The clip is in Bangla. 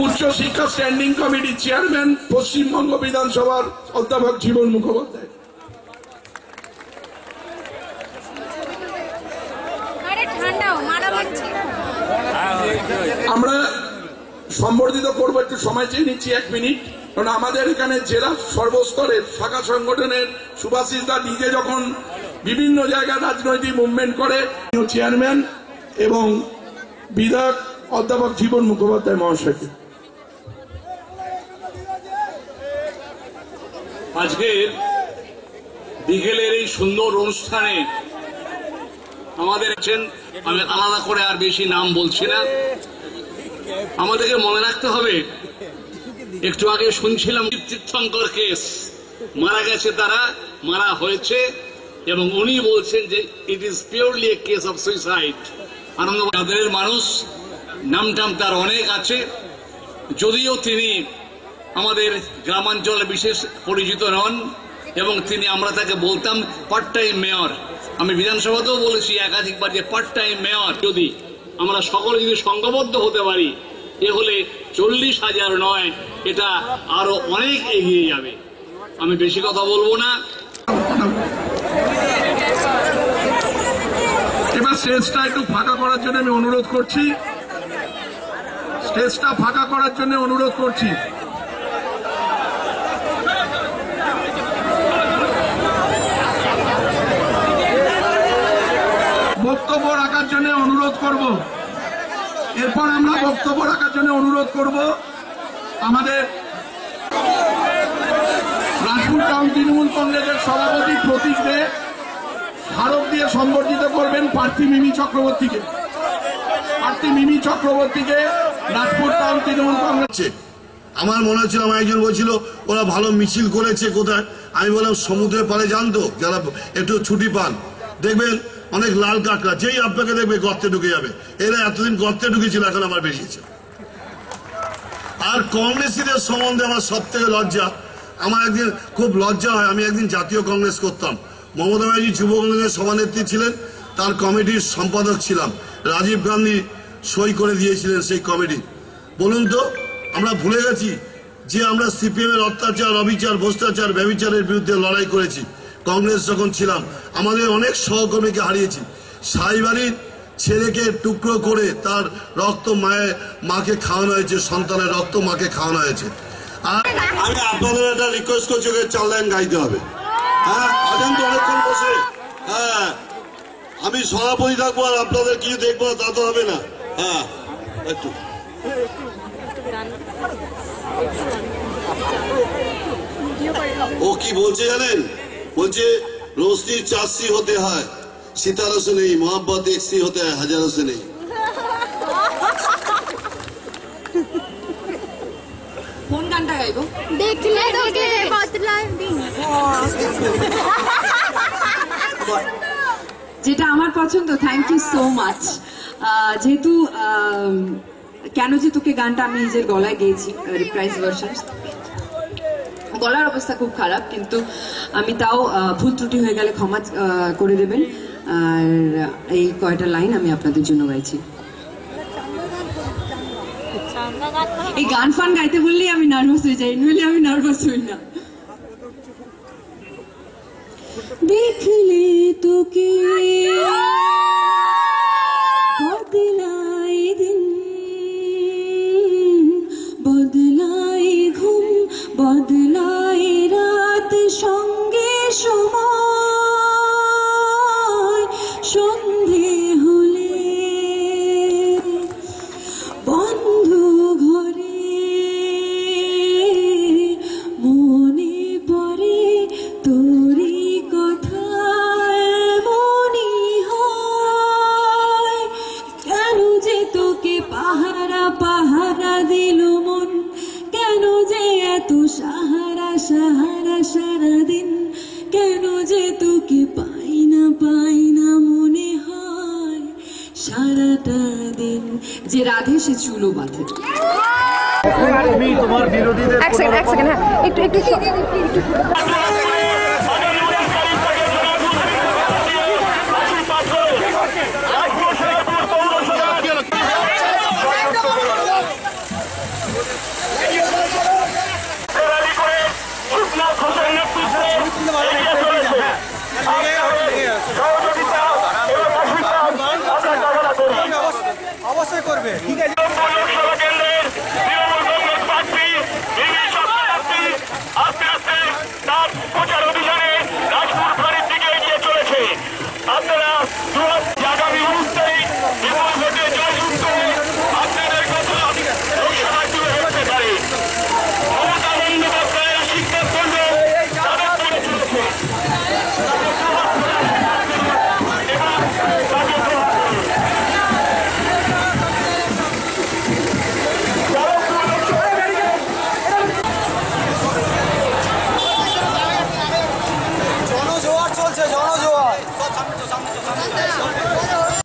উচ্চ শিক্ষা স্ট্যান্ডিং কমিটির চেয়ারম্যান পশ্চিমবঙ্গ বিধানসভার অধ্যাপক জীবন মুখোপাধ্যায়। আমরা সম্বর্ধিত করবো, একটু সময় চেয়ে নিচ্ছি 1 মিনিট, কারণ আমাদের এখানে জেলা সর্বস্তরের শাখা সংগঠনের সুভাষিস দা নিজে যখন বিভিন্ন জায়গায় রাজনৈতিক মুভমেন্ট করে, চেয়ারম্যান এবং বিধায়ক অধ্যাপক জীবন মুখোপাধ্যায় মহাশয়কে। আজকে বিকেলের এই সুন্দর অনুষ্ঠানে আমাদের আমি আলাদা করে আর বেশি নাম বলছি না। আমাদেরকে মনে রাখতে হবে, একটু আগে শুনছিলাম তীর্থঙ্কর কেস, মারা গেছে তারা, মারা হয়েছে, এবং উনি বলছেন যে it is purely a case of suicide. আনন্দবাজারের মানুষ, নামটাম তার অনেক আছে, যদিও তিনি আমাদের গ্রামাঞ্চলে বিশেষ পরিচিত নন, এবং তিনি, আমরা তাকে বলতাম পার্ট টাইম মেয়র। আমি বিধানসভাতেও বলেছি একাধিকবার যে পার্ট টাইম মেয়র, যদি আমরা সকলে যদি সংঘবদ্ধ হতে পারি, এ হলে 40,000 নয়, এটা আরো অনেক এগিয়ে যাবে। আমি বেশি কথা বলবো না। এবার স্টেজটা একটু ফাঁকা করার জন্য আমি অনুরোধ করছি, স্টেজটা ফাঁকা করার জন্য অনুরোধ করছি। বক্তব্য রাখার জন্য অনুরোধ করব, এরপর আমরা বক্তব্য রাখার জন্য অনুরোধ করব আমাদের রাজপুর টাউন তৃণমূল কংগ্রেসের সভাপতি প্রতীক দে স্মারক দিয়ে সম্বর্ধিত করবেন প্রার্থী মিমি চক্রবর্তীকে। প্রার্থী মিমি চক্রবর্তীকে রাজপুর টাউন তৃণমূল কংগ্রেস। আমার মনে হচ্ছিল, আমার একজন বলছিল ওরা ভালো মিছিল করেছে কোথায়, আমি বললাম সমুদ্রের পাড়ে জানতো, যারা একটু ছুটি পান দেখবেন অনেক লাল কাঁকড়া যেই আপনাকে দেখবে গর্তে ঢুকে যাবে। এরা এতদিন গর্তে ঢুকেছিল, এখন আমার বেরিয়েছে। আর কংগ্রেসীদের সম্বন্ধে আমার সব থেকে লজ্জা, আমার একদিন খুব লজ্জা হয়, আমি একদিন জাতীয় কংগ্রেস করতাম, মমতা ব্যানার্জি যুব কংগ্রেসের সভানেত্রী ছিলেন, তার কমিটির সম্পাদক ছিলাম, রাজীব গান্ধী সই করে দিয়েছিলেন সেই কমিটি। বলুন তো, আমরা ভুলে গেছি যে আমরা সিপিএম এর অত্যাচার, অবিচার, ভ্রষ্টাচার, ব্যভিচারের বিরুদ্ধে লড়াই করেছি কংগ্রেস যখন ছিলাম। আমাদের অনেক সহকর্মীকে হারিয়েছি। সাইবাড়ির ছেলেকে টুকরো করে তার রক্ত মাকে খাওয়ানো হয়েছে, সন্তানের রক্ত মাকে খাওয়ানো হয়েছে। আর আমি আপনাদের একটা রিকোয়েস্ট করছি, ওকে 4 লাইন গাইতে হবে। হ্যাঁ, আছেন তো অনেকক্ষণ বসে। হ্যাঁ, আমি সভাপতি থাকবো আর আপনাদের কি দেখবো তা তো হবে না। হ্যাঁ, একটু ও কি বলছে জানেন, বলছে रोशनी 4सी होते हैं, सितारों से नहीं, मोहब्बत 1सी होता है, हजारों से नहीं। কোন গানটা গাইবো? দেখলে তোকে বদলার দিন, যেটা আমার পছন্দ। Thank you so much. যেহেতু কেন যে তোকে গানটা আমি নিজের গলায় গেয়েছি, রিপ্রাইজ ভার্সন, গলার অবস্থা খুব খারাপ, কিন্তু আমি তাও ভুল ত্রুটি হয়ে গেলে ক্ষমা করে দেবেন। আর এই কয়টা লাইন আমি আপনাদের জন্য গাইছি। এই গান ফান গাইতে বললেই আমি নার্ভাস হয়ে যাই, নইলে আমি নার্ভাস হই না। দেখলে তোকে বদলাই দিন, বদলাই ঘুম, বদলাই রাত, সঙ্গে সময় সন্ধে হলে বন্ধ ঘরে মনে পড়ে তোরই কথা, মনে হয় কেন যে তোকে পাহারা পাহারা দিল মন, কেন যে এত সাহারা সাহারা সারাদিন, কেন যে তোকে পাই না মনে হয় সারাটা দিন। যে রাধে সে চুলো বাঁধে। তোমার বিরোধীদের এক সেকেন্ড, হ্যাঁ একটু করবে, ঠিক আছে।